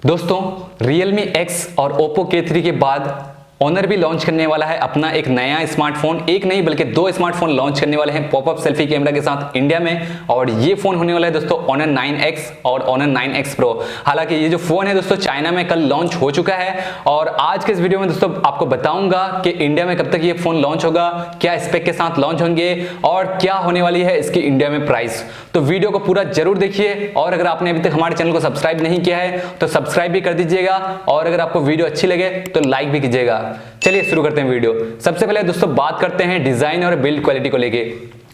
दोस्तों Realme X और Oppo K3 के बाद ऑनर भी लॉन्च करने वाला है अपना एक नया स्मार्टफोन। एक नहीं बल्कि दो स्मार्टफोन लॉन्च करने वाले हैं पॉपअप सेल्फी कैमरा के साथ इंडिया में, और ये फोन होने वाला है दोस्तों Honor 9X और Honor 9X Pro। हालांकि ये जो फोन है दोस्तों चाइना में कल लॉन्च हो चुका है, और आज के इस वीडियो में दोस्तों आपको बताऊंगा कि इंडिया में कब तक ये फोन लॉन्च होगा, क्या स्पेक के साथ लॉन्च होंगे और क्या होने वाली है इसकी इंडिया में प्राइस। तो वीडियो को पूरा जरूर देखिए, और अगर आपने अभी तक हमारे चैनल को सब्सक्राइब नहीं किया है तो सब्सक्राइब भी कर दीजिएगा, और अगर आपको वीडियो अच्छी लगे तो लाइक भी कीजिएगा। चलिए शुरू करते हैं वीडियो। सबसे पहले दोस्तों बात करते हैं डिजाइन और बिल्ड क्वालिटी को लेके।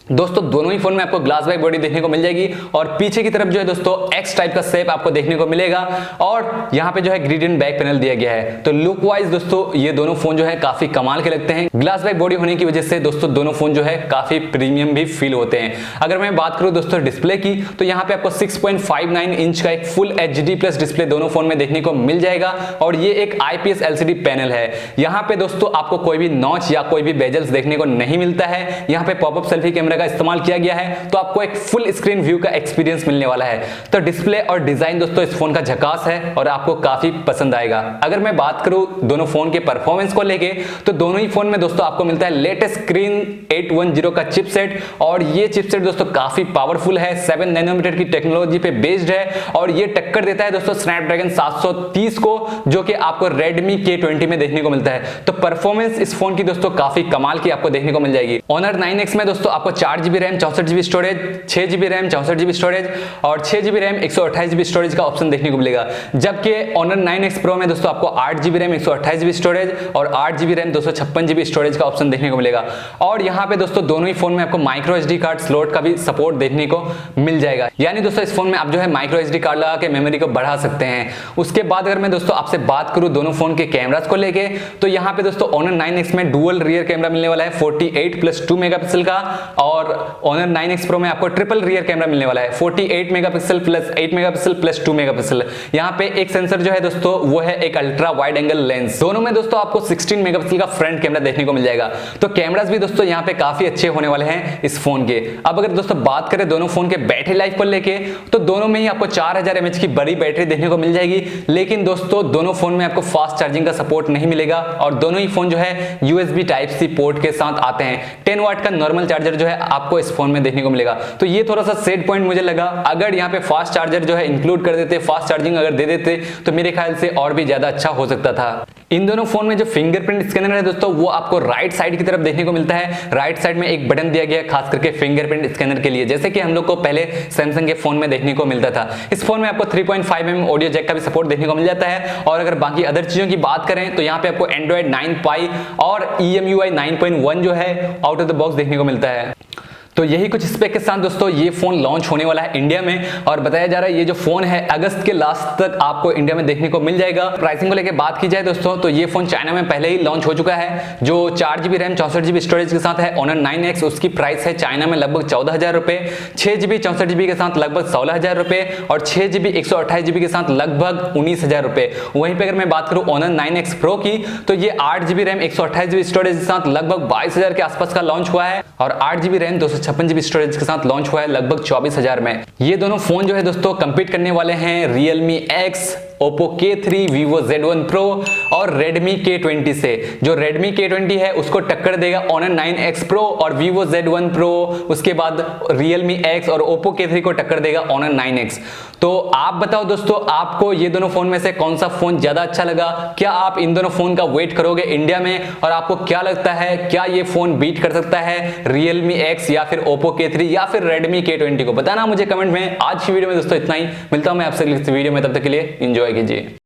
दोस्तों दोनों ही फोन में आपको ग्लास बैक बॉडी देखने को मिल जाएगी, और पीछे की तरफ जो है दोस्तों एक्स टाइप का शेप आपको देखने को मिलेगा, और यहाँ पे जो है ग्रेडियंट बैक पैनल दिया गया है। तो लुक वाइज दोस्तों ये दोनों फोन जो है काफी कमाल के लगते हैं। ग्लास बैक बॉडी होने की वजह से दोस्तों दोनों फोन जो है काफी प्रीमियम भी फील होते हैं। अगर मैं बात करूं दोस्तों डिस्प्ले की, तो यहाँ पे आपको 6.59 इंच का एक फुल HD प्लस डिस्प्ले दोनों फोन में देखने को मिल जाएगा, और ये एक IPS LCD पैनल है। यहाँ पे दोस्तों आपको कोई भी नॉच या कोई भी बेजल्स देखने को नहीं मिलता है। यहाँ पे पॉपअप सेल्फी कैमरा का इस्तेमाल किया गया है, तो आपको एक फुल स्क्रीन व्यू का एक्सपीरियंस मिलने वाला है। तो डिस्प्ले और डिजाइन दोस्तों इस फोन का झकास है और आपको काफी पसंद आएगा। अगर मैं बात करूं दोनों फोन के परफॉर्मेंस को लेके, तो दोनों ही फोन में दोस्तों आपको मिलता है लेटेस्ट स्क्रीन 810 का चिपसेट, और ये चिपसेट दोस्तों काफी पावरफुल है। 7 नैनोमीटर की टेक्नोलॉजी पे बेस्ड है, और ये टक्कर देता है दोस्तों स्नैपड्रैगन 730 को, जो कि आपको Redmi K20 में देखने को मिलता है। तो परफॉर्मेंस इस फोन की दोस्तों काफी कमाल की आपको देखने को मिल जाएगी। Honor 9X में दोस्तों आपको 4GB RAM 64GB storage, 6GB RAM 64GB storage और 6GB रैम 128GB स्टोरेज का ऑप्शन देखने को मिलेगा। जबकि Honor 9X Pro में दोस्तों आपको 8GB रैम 128GB स्टोरेज और 8GB रैम 256GB स्टोरेज का ऑप्शन देखने को मिलेगा। और यहाँ पे दोस्तों दोनों ही फोन में आपको माइक्रो SD कार्ड स्लॉट का भी सपोर्ट देखने को मिल जाएगा। यानी दोस्तों इस फोन में आप जो है माइक्रो SD कार्ड लगा के मेमोरी को बढ़ा सकते हैं। उसके बाद अगर मैं दोस्तों आपसे बात करूं दोनों फोन के कैमरास को लेके, तो यहाँ पे दोस्तों Honor 9X में डुअल रियर कैमरा मिलने वाला है 48+2 मेगापिक्सल का, और Honor 9X Pro में आपको ट्रिपल रियर कैमरा मिलने वाला है 48 megapixel plus 8 megapixel plus 2 megapixel. यहाँ पे एक सेंसर जो है दोस्तों वो है एक अल्ट्रा वाइड एंगल लेंस। दोनों में दोस्तों आपको 16 मेगापिक्सल का फ्रंट कैमरा देखने को मिल जाएगा। तो कैमरास भी दोस्तों यहाँ पे काफी अच्छे होने वाले हैं इस फोन के। अब अगर दोस्तों बात करें दोनों फोन के बैटरी लाइफ को लेके, तो दोनों में ही आपको 4000 mAh की बड़ी बैटरी देखने को मिल जाएगी। लेकिन दोस्तों दोनों फोन में आपको फास्ट चार्जिंग का सपोर्ट नहीं मिलेगा, और दोनों ही फोन जो है USB Type-C पोर्ट के साथ आते हैं। 10 वाट का नॉर्मल चार्जर जो है आपको इस फोन में देखने को मिलेगा। तो ये थोड़ा सा सेड पॉइंट मुझे लगा। अगर यहाँ पे फास्ट चार्जर जो है इंक्लूड कर देते, फास्ट चार्जिंग अगर दे देते, तो मेरे ख्याल से और भी ज्यादा अच्छा हो सकता था। इन दोनों फोन में जो फिंगरप्रिंट स्कैनर है दोस्तों वो आपको राइट साइड की तरफ देखने को मिलता है। राइट साइड में एक बटन दिया गया है खास करके फिंगरप्रिंट स्कैनर के लिए, जैसे कि हम लोग को पहले सैमसंग के फोन में देखने को मिलता था। इस फोन में आपको 3.5mm ऑडियो जैक का भी सपोर्ट देखने को मिल जाता है। और अगर बाकी अदर चीजों की बात करें, तो यहाँ पे आपको Android 9 Pie और EMUI 9.1 जो है आउट ऑफ द बॉक्स देखने को मिलता है। तो यही कुछ स्पेक के साथ दोस्तों ये फोन लॉन्च होने वाला है इंडिया में, और बताया जा रहा है ये जो फोन है अगस्त के लास्ट तक आपको इंडिया में देखने को मिल जाएगा। प्राइसिंग को लेकर बात की जाए दोस्तों, तो ये फोन चाइना में पहले ही लॉन्च हो चुका है। जो 4GB रैम 64GB स्टोरेज के साथ है Honor 9X, उसकी प्राइस है चाइना में लगभग 14,000 रुपए। 6GB 64GB के साथ लगभग 16,000 रुपए, और 6GB 128GB के साथ लगभग 19,000 रुपए। वहीं पर अगर मैं बात करूं Honor 9X Pro की, तो ये 8GB रैम 128GB स्टोरेज के साथ लगभग 22,000 के आसपास का लॉन्च हुआ है, और 8GB रैम 256GB स्टोरेज के साथ लॉन्च हुआ है लगभग 24,000 में। ये दोनों फोन जो है दोस्तों कंपीट करने वाले हैं Realme X, Oppo K3, Vivo Z1 Pro और Redmi K20 से। जो Redmi K20 है उसको टक्कर देगा Honor 9X Pro और Vivo Z1 Pro, उसके बाद Realme X और Oppo K3 को टक्कर देगा Honor 9X। तो आप बताओ दोस्तों आपको ये दोनों फोन में से कौन सा फोन ज्यादा अच्छा लगा? क्या आप इन दोनों फोन का वेट करोगे इंडिया में, और आपको क्या लगता है क्या ये फोन बीट कर सकता है Realme X या फिर Oppo K3 या फिर Redmi K20 को? बताना मुझे कमेंट में। आज की वीडियो में दोस्तों इतना ही, मिलता हूं मैं आपसे अगली वीडियो में, तब तक के लिए एंजॉय कीजिए।